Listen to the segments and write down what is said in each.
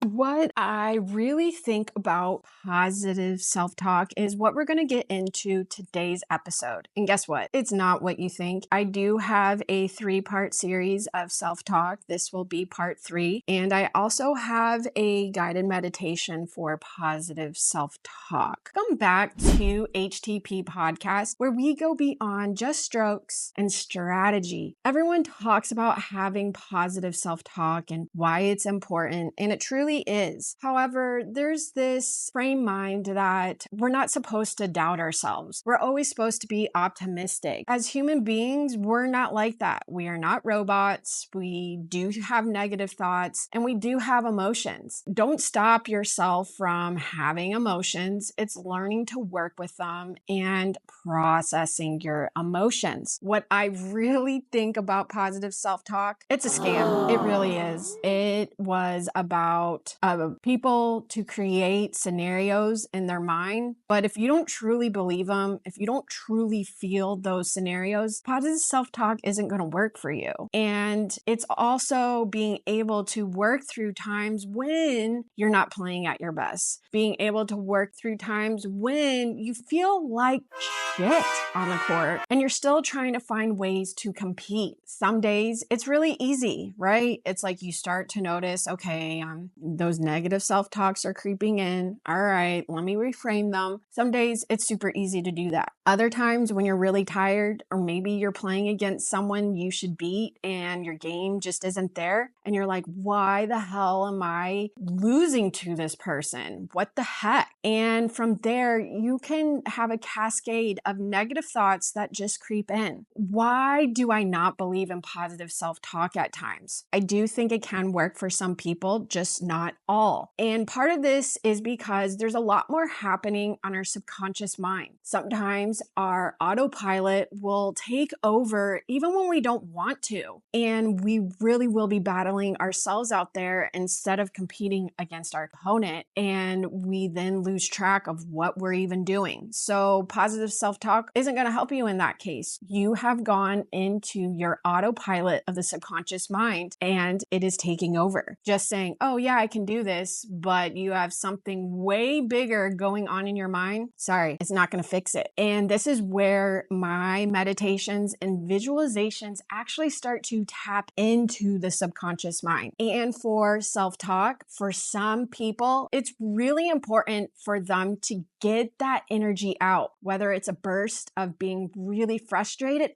What I really think about positive self-talk is what we're going to get into today's episode. And guess what? It's not what you think. I do have a 3-part series of self-talk. This will be part 3. And I also have a guided meditation for positive self-talk. Come back to HTP Podcast, where we go beyond just strokes and strategy. Everyone talks about having positive self-talk and why it's important, and it truly is. However, there's this frame mind that we're not supposed to doubt ourselves. We're always supposed to be optimistic. As human beings, we're not like that. We are not robots. We do have negative thoughts and we do have emotions. Don't stop yourself from having emotions. It's learning to work with them and processing your emotions. What I really think about positive self-talk, it's a scam. It really is. It was about people to create scenarios in their mind. But if you don't truly believe them, if you don't truly feel those scenarios, positive self-talk isn't going to work for you. And it's also being able to work through times when you're not playing at your best, being able to work through times when you feel like shit on the court and you're still trying to find ways to compete. Some days it's really easy, right? It's like you start to notice, okay, those negative self-talks are creeping in. All right, let me reframe them. Some days it's super easy to do that. Other times when you're really tired, or maybe you're playing against someone you should beat and your game just isn't there, and you're like, why the hell am I losing to this person? What the heck? And from there, you can have a cascade of negative thoughts that just creep in. Why do I not believe in positive self-talk at times? I do think it can work for some people, just not all. And part of this is because there's a lot more happening on our subconscious mind. Sometimes our autopilot will take over even when we don't want to. And we really will be battling ourselves out there instead of competing against our opponent. And we then lose track of what we're even doing. So positive self-talk isn't going to help you in that case. You have gone into your autopilot of the subconscious mind and it is taking over. Just saying, oh yeah, I can do this, but you have something way bigger going on in your mind. Sorry, it's not going to fix it. And this is where my meditations and visualizations actually start to tap into the subconscious mind. And for self-talk, for some people, it's really important for them to get that energy out, whether it's a burst of being really frustrated.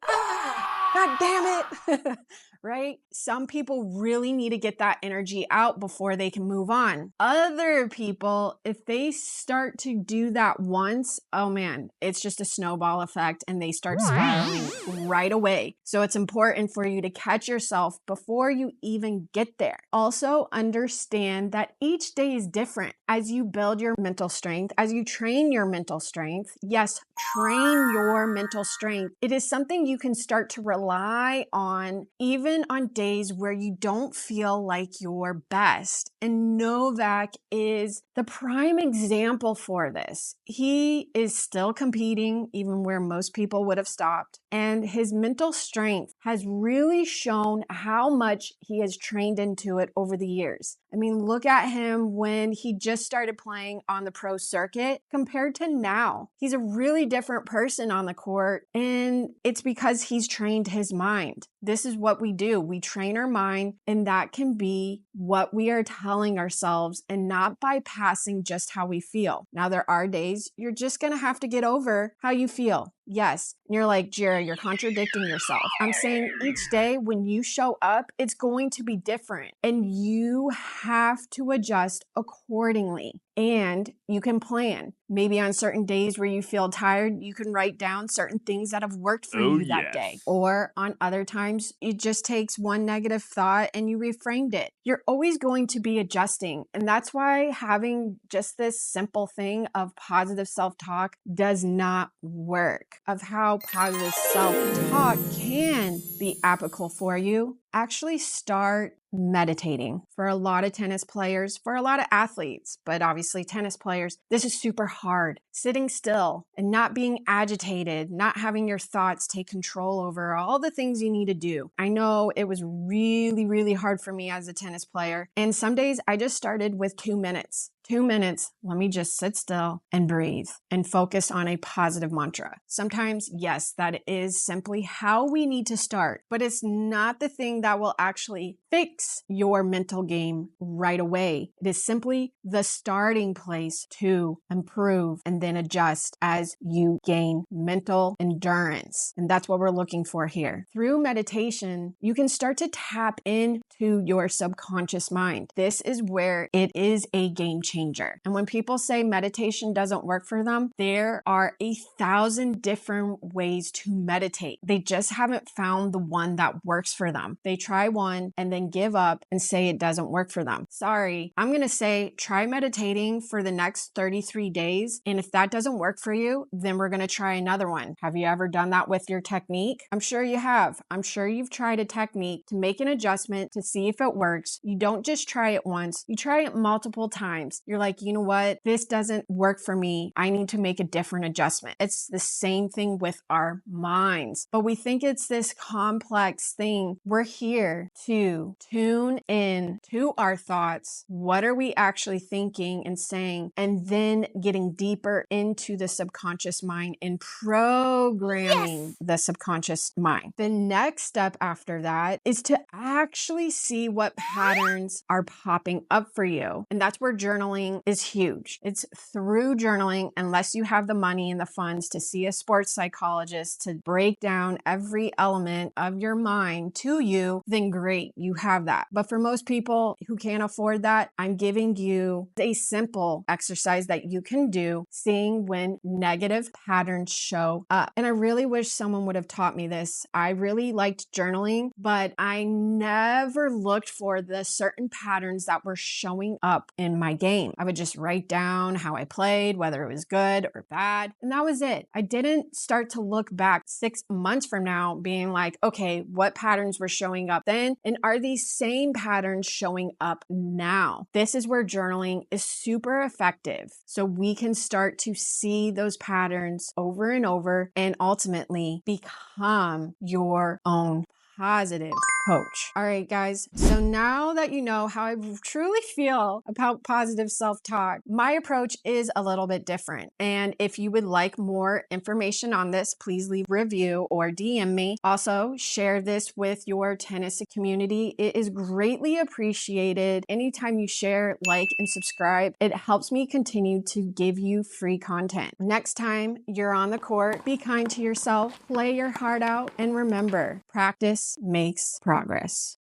God damn it. Right? Some people really need to get that energy out before they can move on. Other people, if they start to do that once, oh man, it's just a snowball effect and they start spiraling right away. So it's important for you to catch yourself before you even get there. Also, understand that each day is different. As you build your mental strength, as you train your mental strength, yes, train your mental strength. It is something you can start to rely on even on days where you don't feel like your best. And Novak is the prime example for this. He is still competing even where most people would have stopped. And his mental strength has really shown how much he has trained into it over the years. I mean, look at him when he just started playing on the pro circuit compared to now. He's a really different person on the court, and it's because he's trained his mind. This is what we do. We train our mind, and that can be what we are telling ourselves and not bypassing just how we feel. Now, there are days you're just going to have to get over how you feel. Yes. And you're like, Jira, you're contradicting yourself. I'm saying each day when you show up, it's going to be different and you have to adjust accordingly. And you can plan. Maybe on certain days where you feel tired, you can write down certain things that have worked for you that day. Or on other times, it just takes one negative thought and you reframed it. You're always going to be adjusting. And that's why having just this simple thing of positive self-talk does not work. Of how positive self-talk can be applicable for you. Actually start meditating. For a lot of tennis players, for a lot of athletes, but obviously tennis players, this is super hard. Sitting still and not being agitated, not having your thoughts take control over all the things you need to do. I know it was really, really hard for me as a tennis player. And some days I just started with 2 minutes. 2 minutes, let me just sit still and breathe and focus on a positive mantra. Sometimes, yes, that is simply how we need to start, but it's not the thing that will actually fix your mental game right away. It is simply the starting place to improve and then adjust as you gain mental endurance. And that's what we're looking for here. Through meditation, you can start to tap into your subconscious mind. This is where it is a game changer. And when people say meditation doesn't work for them, there are 1,000 different ways to meditate. They just haven't found the one that works for them. They try one and then give up and say it doesn't work for them. Sorry, I'm going to say try meditating for the next 33 days. And if that doesn't work for you, then we're going to try another one. Have you ever done that with your technique? I'm sure you have. I'm sure you've tried a technique to make an adjustment to see if it works. You don't just try it once, you try it multiple times. You're like, you know what? This doesn't work for me. I need to make a different adjustment. It's the same thing with our minds, but we think it's this complex thing. We're here to tune in to our thoughts. What are we actually thinking and saying? And then getting deeper into the subconscious mind and programming the subconscious mind. The next step after that is to actually see what patterns are popping up for you. And that's where journaling is huge. It's through journaling, unless you have the money and the funds to see a sports psychologist to break down every element of your mind to you, then great, you have that. But for most people who can't afford that, I'm giving you a simple exercise that you can do, seeing when negative patterns show up. And I really wish someone would have taught me this. I really liked journaling, but I never looked for the certain patterns that were showing up in my game. I would just write down how I played, whether it was good or bad, and that was it. I didn't start to look back 6 months from now being like, okay, what patterns were showing up then? And are these same patterns showing up now? This is where journaling is super effective. So we can start to see those patterns over and over and ultimately become your own positive coach. All right, guys. So now that you know how I truly feel about positive self-talk, my approach is a little bit different. And if you would like more information on this, please leave a review or DM me. Also, share this with your tennis community. It is greatly appreciated. Anytime you share, like, and subscribe, it helps me continue to give you free content. Next time you're on the court, be kind to yourself, play your heart out, and remember, practice makes progress.